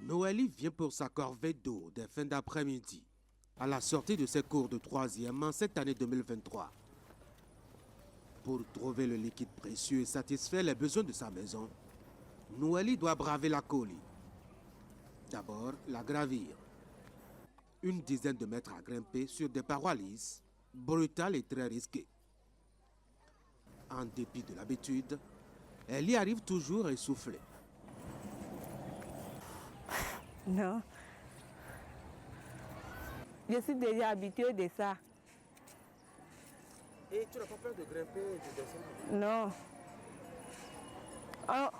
Noélie vient pour sa corvée d'eau des fins d'après-midi, à la sortie de ses cours de 3e en cette année 2023. Pour trouver le liquide précieux et satisfaire les besoins de sa maison, Noélie doit braver la colie. D'abord, la gravir. Une dizaine de mètres à grimper sur des parois lisses, brutales et très risquées. En dépit de l'habitude, elle y arrive toujours essoufflée. Non. Je suis déjà habituée de ça. Et tu n'as pas peur de grimper et de descendre? Non.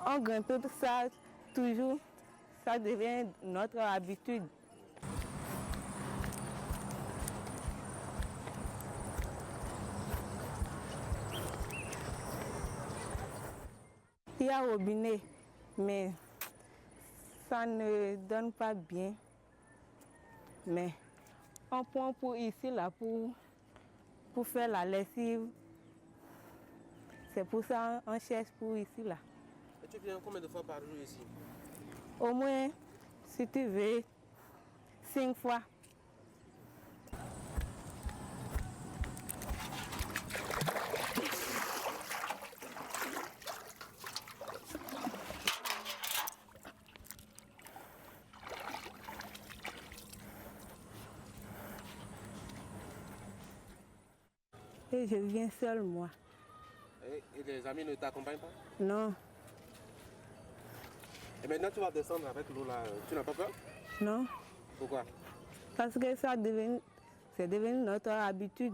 On grimpe ça toujours. Ça devient notre habitude. Il y a un robinet, mais ça ne donne pas bien. Mais on prend pour ici, là, pour faire la lessive. C'est pour ça qu'on cherche pour ici, là. Et tu viens combien de fois par jour ici? Au moins, si tu veux, 5 fois. Et je viens seule, moi. Et les amis ne t'accompagnent pas? Non, Et maintenant tu vas descendre avec l'eau là, tu n'as pas peur? non. Pourquoi? Parce que c'est devenu notre habitude.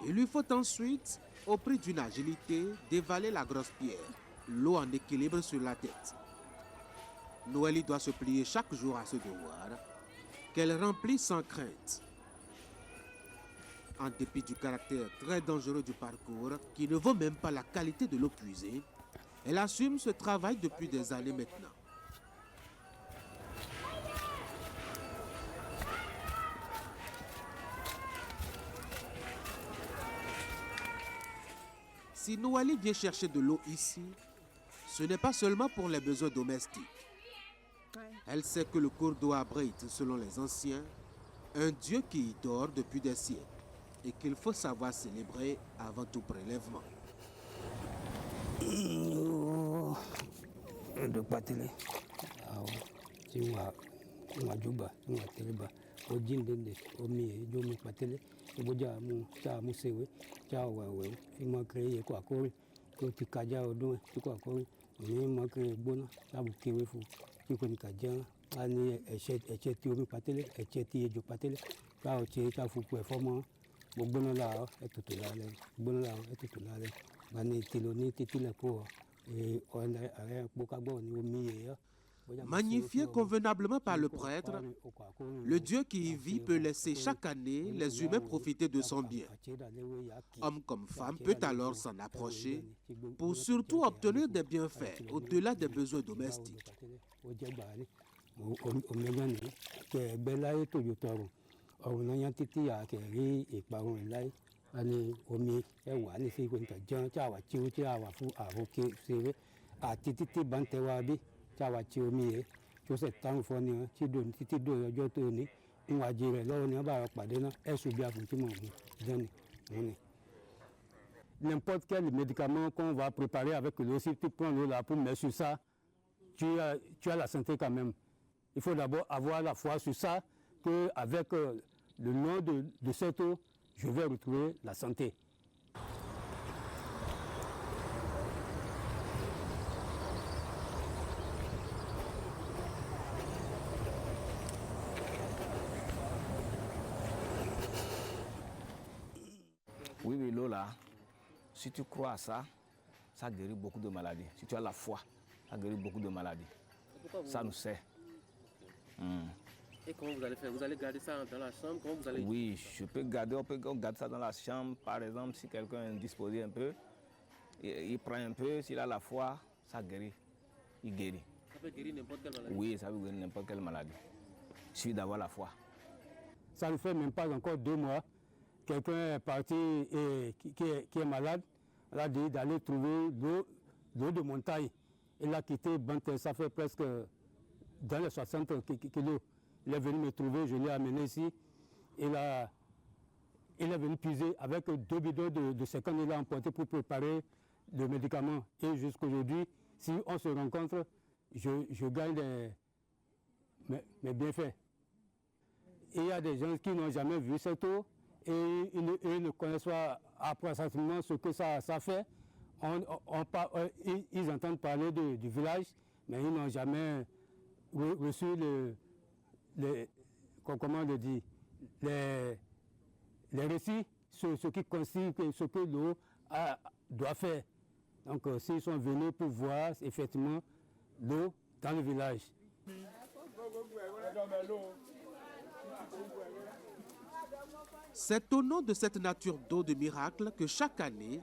Il lui faut ensuite, au prix d'une agilité, dévaler la grosse pierre, l'eau en équilibre sur la tête. Noélie doit se plier chaque jour à ce devoir, qu'elle remplit sans crainte. En dépit du caractère très dangereux du parcours, qui ne vaut même pas la qualité de l'eau puisée, elle assume ce travail depuis des années maintenant. Si Noélie vient chercher de l'eau ici, ce n'est pas seulement pour les besoins domestiques. Elle sait que le cours d'eau abrite, selon les anciens, un Dieu qui y dort depuis des siècles et qu'il faut savoir célébrer avant tout prélèvement. De patele tiwa juba tiwa teleba o jindende o mi jo mi patele o boja mu cha mu sewe cha wewe fi mo kreye ko akori ko ti kaja odun ti ko akori mi mo kreye gbona cha bu kewe fu ti ko ni kaja ani eche ti omi patele eche ti ejo patele cha o che cha fu pe fomo gbona la etutu la le gbona la etutu la le bani tilo ni titile ko. Magnifié convenablement par le prêtre, le Dieu qui y vit peut laisser chaque année les humains profiter de son bien. Homme comme femme peut alors s'en approcher pour surtout obtenir des bienfaits au-delà des besoins domestiques. Ani omi ẹwà ní sí ìwé nǹkan jẹun tí àwa tí ó tí àwa fún àwòké ṣeré àti títí bàǹtẹ̀wá bí tí àwa tí omi yẹ tí ó sì táwọn fọ́ ni wọn tí dòní títí dòní ọjọ́ tó ní ń wá jẹ rẹ̀ lọ́wọ́ ni wọ́n bá wa pàdé náà ẹ̀sùn bí àfùntí mọ̀ ọ́n jẹ́ni wọ́n ni. N'importe quel médicament qu'on va préparer avec l'eau, si tu prends l'eau là pour mettre sur ça, tu as la santé quand même. Il faut d'abord avoir la foi sur ça, qu'avec le nom de cette eau, je vais retrouver la santé. Oui, l'eau là, si tu crois à ça, ça guérit beaucoup de maladies. Si tu as la foi, ça guérit beaucoup de maladies. Ça nous sert. Et comment vous allez faire? Vous allez garder ça dans la chambre? Comment vous allez... Oui, je peux garder, on peut garder ça dans la chambre. Par exemple, si quelqu'un est indisposé un peu, il prend un peu, s'il a la foi, ça guérit. Il guérit. Ça peut guérir n'importe quelle maladie? Oui, ça peut guérir n'importe quelle maladie. Il suffit d'avoir la foi. Ça ne fait même pas encore 2 mois. Quelqu'un est parti et qui est malade, elle a dit d'aller trouver l'eau de montagne. Il a quitté Banté, ça fait presque dans les 60 kilos. Il est venu me trouver, je l'ai amené ici. Il est venu puiser avec 2 bidons de 50 000 emportés pour préparer le médicament. Et jusqu'à aujourd'hui, si on se rencontre, je gagne mes bienfaits. Et il y a des gens qui n'ont jamais vu cette eau et ils ne connaissent pas approximativement ce que ça fait. Ils entendent parler du village, mais ils n'ont jamais reçu comment le dire, les récits sur ce qui constitue, ce que l'eau doit faire. Donc s'ils sont venus pour voir effectivement l'eau dans le village. C'est au nom de cette nature d'eau de miracle que chaque année,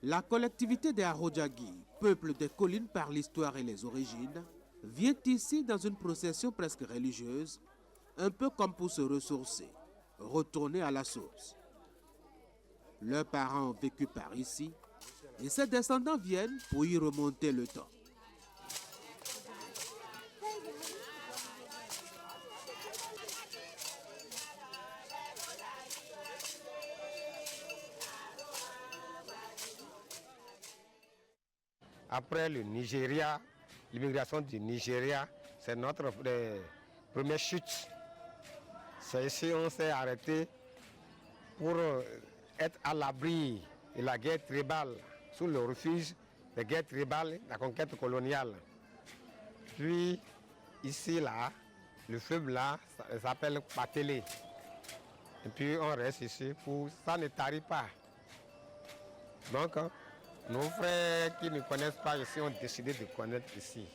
la collectivité des Arodjagui, peuple des collines par l'histoire et les origines, vient ici dans une procession presque religieuse, un peu comme pour se ressourcer, retourner à la source. Leurs parents ont vécu par ici et ses descendants viennent pour y remonter le temps. Après le Nigeria, l'immigration du Nigeria, c'est notre première chute. C'est ici qu'on s'est arrêté pour être à l'abri de la guerre tribale, sous le refuge de guerre tribale, la conquête coloniale. Puis ici, là, le fleuve là, ça s'appelle Patelé. Et puis on reste ici, ça ne tarit pas. Donc, nos frères qui ne connaissent pas ici ont décidé de connaître ici.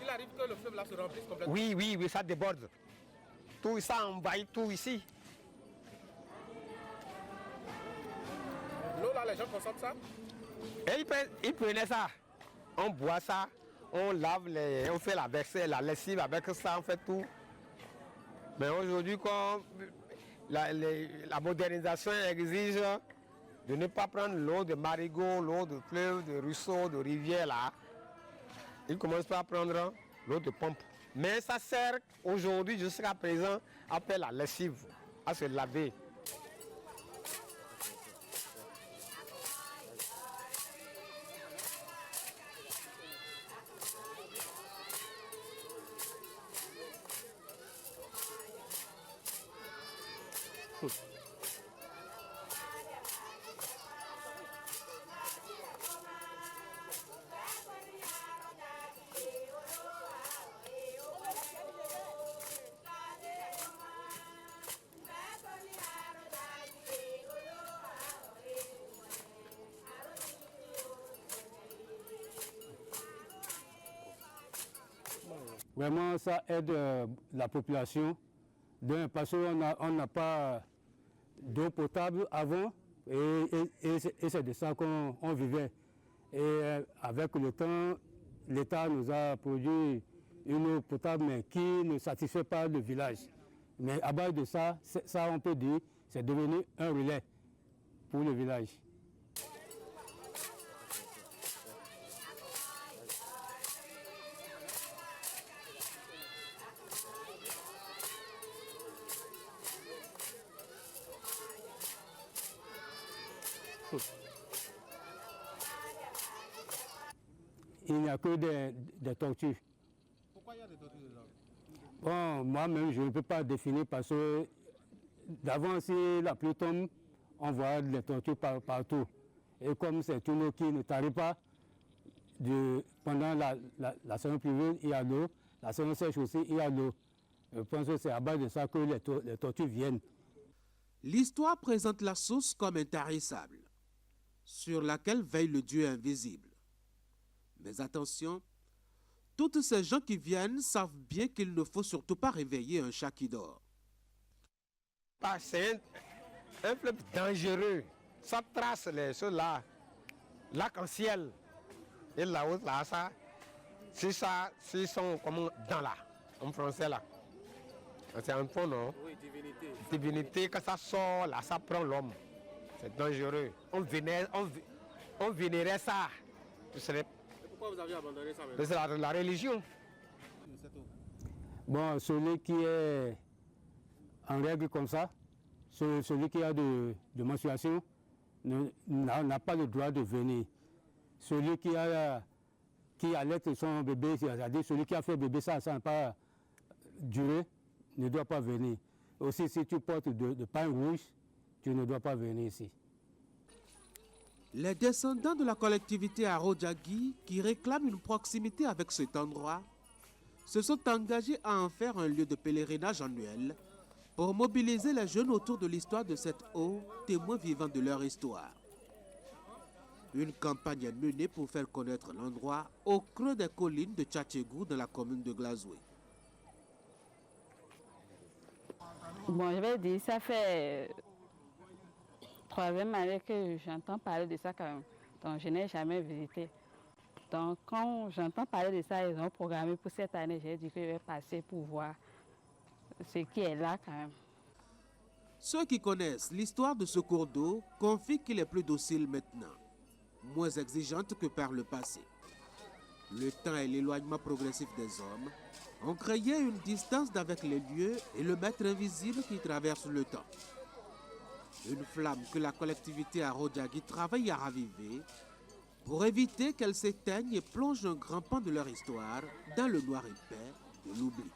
Il arrive que le fleuve là se remplisse complètement. Oui, ça déborde. Tout ça envahit tout ici. L'eau là, les gens consomment ça? Et ils prenaient ça. On boit ça, on lave, on fait la vaisselle, la lessive avec ça, on fait tout. Mais aujourd'hui, comme la modernisation exige de ne pas prendre l'eau de marigot, l'eau de fleuve, de ruisseau, de rivière là, ils commencent pas à prendre l'eau de pompe. Mais ça sert aujourd'hui, jusqu'à présent, à faire la lessive, à se laver. Vraiment, ça aide la population, parce qu'on n'a pas d'eau potable avant, et c'est de ça qu'on vivait. Et avec le temps, l'État nous a produit une eau potable, mais qui ne satisfait pas le village. Mais à base de ça, on peut dire, c'est devenu un relais pour le village. Il n'y a que des tortues. Pourquoi il y a des tortues dedans? Bon, moi-même, je ne peux pas définir parce que d'avant, si la pluie tombe, on voit les tortues partout. Et comme c'est une eau qui ne tarit pas, pendant la saison pluvieuse, il y a l'eau. La saison sèche aussi, il y a l'eau. Je pense que c'est à base de ça que les tortues viennent. L'histoire présente la source comme intarissable, sur laquelle veille le Dieu invisible. Mais attention, toutes ces gens qui viennent savent bien qu'il ne faut surtout pas réveiller un chat qui dort. pas, c'est un fleuve dangereux. Ça trace les choses là, l'arc-en-ciel. Et là-haut, là, ça, c'est ça, c'est son, comme dans là, en français là. C'est un fond, non? Oui, divinité. Divinité, quand ça sort là, ça prend l'homme. C'est dangereux. On vénérait ça. Et pourquoi vous avez abandonné ça maintenant? C'est la religion. Bon, celui qui est en règle comme ça, celui qui a de menstruation, n'a pas le droit de venir. Celui qui allait son bébé, c'est-à-dire celui qui a fait bébé, ça n'a pas duré, ne doit pas venir. Aussi, si tu portes de pain rouge, tu ne dois pas venir ici. Les descendants de la collectivité Arodjagi, qui réclament une proximité avec cet endroit, se sont engagés à en faire un lieu de pèlerinage annuel pour mobiliser les jeunes autour de l'histoire de cette eau, témoin vivant de leur histoire. Une campagne est menée pour faire connaître l'endroit au creux des collines de Tchatchégou dans la commune de Glazoué. Bon, je vais dire, ça fait 3e année que j'entends parler de ça quand même. Donc, je n'ai jamais visité. Donc, quand j'entends parler de ça, ils ont programmé pour cette année. J'ai dit que je vais passer pour voir ce qui est là quand même. Ceux qui connaissent l'histoire de ce cours d'eau confient qu'il est plus docile maintenant, moins exigeante que par le passé. Le temps et l'éloignement progressif des hommes ont créé une distance avec les lieux et le maître invisible qui traverse le temps. Une flamme que la collectivité Arodjagi travaille à raviver pour éviter qu'elle s'éteigne et plonge un grand pan de leur histoire dans le noir épais de l'oubli.